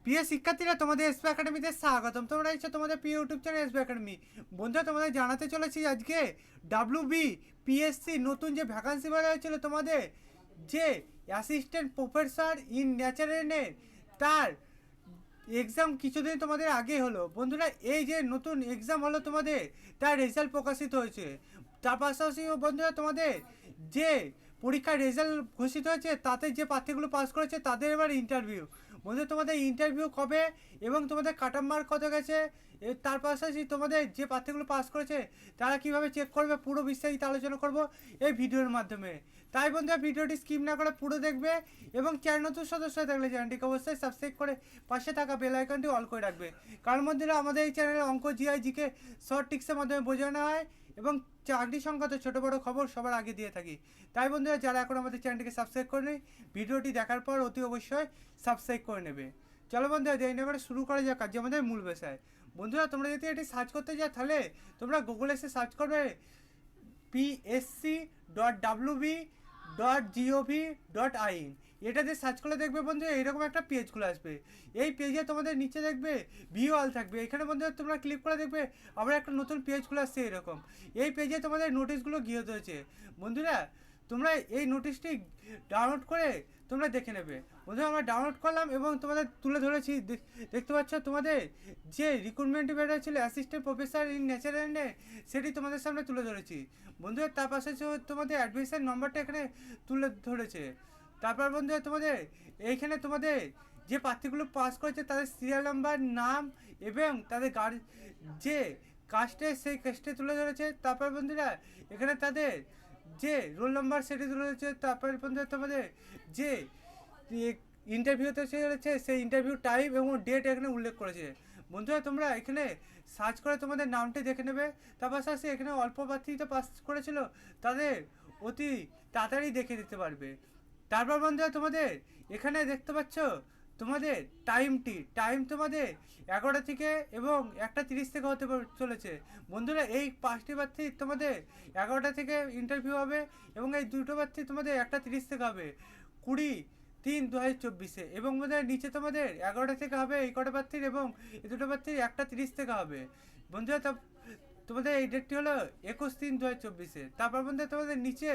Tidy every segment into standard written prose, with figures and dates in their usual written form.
প্রিয় শিক্ষার্থীরা, তোমাদের এসপি একাডেমিতে স্বাগতম। তোমরা এসেছো তোমাদের প্রিয় ইউটিউব চ্যানেল এসপি একাডেমি। বন্ধুরা, তোমাদের জানাতে চলেছি আজকে ডাব্লিউবি পিএসসি নতুন যে ভ্যাকান্সি বার হয়েছিল তোমাদের, যে অ্যাসিস্ট্যান্ট প্রফেসর ইন ন্যাচারালের, তার এক্সাম কিছুদিন তোমাদের আগে হলো। বন্ধুরা, এই যে নতুন এক্সাম হলো তোমাদের, তার রেজাল্ট প্রকাশিত হয়েছে। তার পাশাপাশি বন্ধুরা, তোমাদের যে পরীক্ষার রেজাল্ট ঘোষিত হয়েছে, তাতে যে প্রার্থীগুলো পাস করেছে তাদের এবার ইন্টারভিউ। বন্ধু, তোমাদের ইন্টারভিউ কবে এবং তোমাদের কাট-অফ মার্ক কত গেছে, তার পাশাপাশি তোমাদের যে প্রার্থীগুলো পাস করেছে তারা কিভাবে চেক করবে, পুরো বিস্তারিত আলোচনা করব এই ভিডিওর মাধ্যমে। তাই বন্ধুরা, ভিডিওটি স্কিপ না করে পুরো দেখবে এবং চ্যানেল নতুন সদস্য হয়ে থাকলে চ্যানেলটিকে অবশ্যই সাবস্ক্রাইব করে পাশে থাকা বেল আইকনটি অল করে রাখবে। কারণ বন্ধুরা, আমাদের এই চ্যানেলে অঙ্ক, জিআই, জিকে শর্ট টিক্সের মাধ্যমে বোঝানো হয় এবং চাকরি সংক্রান্ত ছোটো বড়ো খবর সবার আগে দিয়ে থাকি। তাই বন্ধুরা, যারা এখন আমাদের চ্যানেলটিকে সাবস্ক্রাইব করে নেই, ভিডিওটি দেখার পর অতি অবশ্যই সাবস্ক্রাইব করে নেবে। চলো বন্ধুরা, দেরি না করে শুরু করা যাক আজ আমাদের মূল বিষয়। বন্ধুরা, তোমরা যদি এটি সার্চ করতে যাও, তাহলে তোমরা গুগলে এসে সার্চ করবে psc.wb.gov.in। এটাতে সার্চ করলে দেখবে বন্ধু এইরকম একটা পেজ খুলে আসবে। এই পেজে তোমাদের নিচে দেখবে ভিউ অল থাকবে। এখানে বন্ধু তোমরা ক্লিক করে দেখবে আবার একটা নতুন পেজ খুলে আসছে এরকম। এই পেজে তোমাদের নোটিশগুলো গিয়ে হয়েছে। বন্ধুরা, তোমরা এই নোটিশটি ডাউনলোড করে তোমরা দেখে নেবে। বন্ধুরা, আমরা ডাউনলোড করলাম এবং তোমাদের তুলে ধরেছি। দেখতে পাচ্ছ তোমাদের যে রিক্রুটমেন্ট বেরিয়েছিল অ্যাসিস্ট্যান্ট প্রফেসর ইন ন্যাচারালে, সেটি তোমাদের সামনে তুলে ধরেছি। বন্ধুরা, তার পাশে তোমাদের অ্যাডমিশন নম্বরটা এখানে তুলে ধরেছে। তারপর বন্ধুরা, তোমাদের এইখানে তোমাদের যে প্রার্থীগুলো পাস করেছে তাদের সিরিয়াল নাম্বার, নাম এবং তাদের যে কাস্টে, সেই কাস্টে তুলে ধরেছে। তারপর বন্ধুরা, এখানে তাদের যে রোল নাম্বার সেটি তুলে ধরেছে। তারপর বন্ধুরা, তোমাদের যে ইন্টারভিউতে চলেছে সেই ইন্টারভিউ টাইম এবং ডেট এখানে উল্লেখ করেছে। বন্ধুরা, তোমরা এখানে সার্চ করে তোমাদের নামটি দেখে নেবে। তার পাশাপাশি এখানে অল্প প্রার্থী তো পাস করেছিল, তাদের অতি তাড়াতাড়ি দেখে দিতে পারবে। তারপর বন্ধুরা, তোমাদের এখানে দেখতে পাচ্ছ তোমাদের টাইম তোমাদের 11টা থেকে এবং 1:30 থেকে হতে চলেছে। বন্ধুরা, এই 5টি প্রার্থী তোমাদের 11টা থেকে ইন্টারভিউ হবে এবং এই 2টো প্রার্থী তোমাদের 1:30 থেকে হবে 20/3/2024। এবং বোধহয় নিচে তোমাদের 11টা থেকে হবে এই কটা প্রার্থীর এবং এই 2টো প্রার্থীর 1:30 থেকে হবে। বন্ধুরা, তোমাদের এই ডেটটি হলো 21/3/2024। তারপর বন্ধুরা, তোমাদের নিচে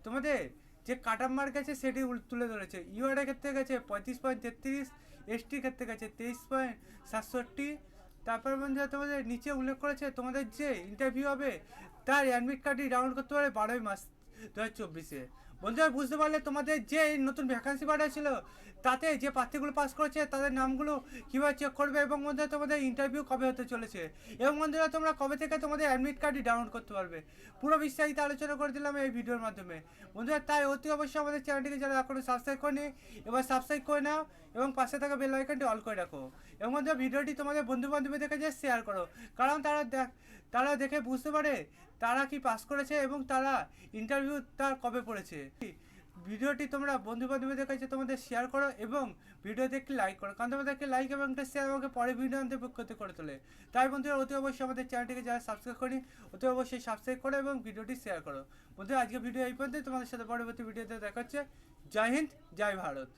তোমাদের যে কাট-অফ মার্ক আছে সেটি তুলে ধরেছে। ইউআরের ক্ষেত্রে গেছে 35.33, এসটির ক্ষেত্রে গেছে 23.67। তারপর বন্ধুরা, তোমাদের নিচে উল্লেখ করেছে তোমাদের যে ইন্টারভিউ হবে তার অ্যাডমিট কার্ডটি ডাউনলোড করতে পারে 12/5/2024। বন্ধুরা, বুঝতে পারলে তোমাদের যে নতুন ভ্যাকান্সি বার হয়েছিল তাতে যে প্রার্থীগুলো পাস করেছে তাদের নামগুলো কীভাবে চেক করবে এবং বন্ধুরা তোমাদের ইন্টারভিউ কবে হতে চলেছে এবং বন্ধুরা তোমরা কবে থেকে তোমাদের অ্যাডমিট কার্ডটি ডাউনলোড করতে পারবে, পুরো বিস্তারিত আলোচনা করে দিলাম এই ভিডিওর মাধ্যমে। বন্ধুরা, তাই অতি অবশ্যই আমাদের চ্যানেলটিকে যারা এখনো সাবস্ক্রাইব করেনি এবার সাবস্ক্রাইব করে নাও এবং পাশে থাকা বেল আইকনটি অল করে রাখো। এবং বন্ধুরা, ভিডিওটি তোমাদের বন্ধু বান্ধবীদের কাছে শেয়ার করো, কারণ তারা দেখে বুঝতে পারে তারা কি পাস করেছে এবং তারা ইন্টারভিউ তার কবে পড়েছে। ভিডিওটি তোমরা বন্ধু বান্ধবীদের কাছে তোমাদের শেয়ার করো এবং ভিডিওতে একটি লাইক করো, কারণ তোমাদের একটি লাইক এবং একটা শেয়ার আমাকে পরে ভিডিও আনতে করতে করে তোলে। তাই বন্ধুরা, অতি অবশ্যই আমাদের চ্যানেলটিকে যারা সাবস্ক্রাইব করি অতি অবশ্যই সাবস্ক্রাইব করো এবং ভিডিওটি শেয়ার করো। বন্ধুরা, আজকে ভিডিও এই পর্যন্ত, তোমাদের সাথে পরবর্তী ভিডিওতে দেখা হচ্ছে। জয় হিন্দ, জয় ভারত।